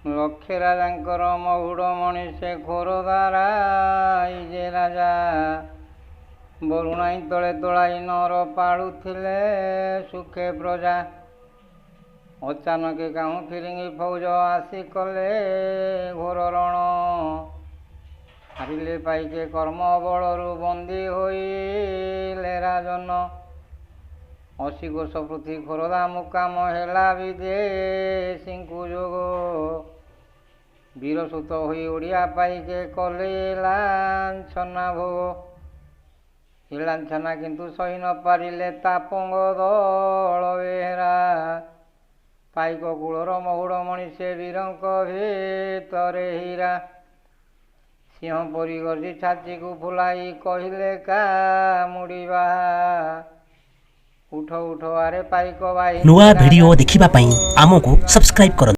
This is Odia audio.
ଲକ୍ଷେ ରାଜାଙ୍କର ମହୁଡ଼ ମଣିଷେ ଖୋରଦାରା ଯେ ରାଜା ବରୁଣାଇ ତଳେ ତୋଳାଇ ନର ପାଳୁଥିଲେ ସୁଖେ ପ୍ରଜା। ଅଚାନକ କାହୁଁ ଫିରିଙ୍ଗି ଫୌଜ ଆସି କଲେ ଘୋର ରଣ। ହାରିଲେ ପାଇକେ କର୍ମ ବଳରୁ ବନ୍ଦୀ ହୋଇଲେ ରାଜନ। 80 କୋଶ ପୃଥି ଖୋରଦା ମୁକାମ ହେଲା ବିଦେଶୀଙ୍କୁ ଯୋଗ। ବୀରସୁତ ହୋଇ ଓଡ଼ିଆ ପାଇକେ କଲେ ଲାଞ୍ଛନା ଭୋଗ। ଏ ଲାଞ୍ଛନା କିନ୍ତୁ ସହି ନ ପାରିଲେ ତାପଙ୍ଗ ଦଳ ବେହେରା। ପାଇକ କୂଳର ମହୁଡ଼ ମଣିଷେ ବୀରଙ୍କ ଭିତରେ ହୀରା। ସିଂହ ପରି ଗର୍ଜି ଛାତିକୁ ଫୁଲାଇ କହିଲେ କାମୁଡ଼ିବା। ଉଠ ଉଠ ଆରେ ପାଇକ ବାହିନୀ। ନୂଆ ଭିଡ଼ିଓ ଦେଖିବା ପାଇଁ ଆମକୁ ସବସ୍କ୍ରାଇବ୍ କରନ୍ତୁ।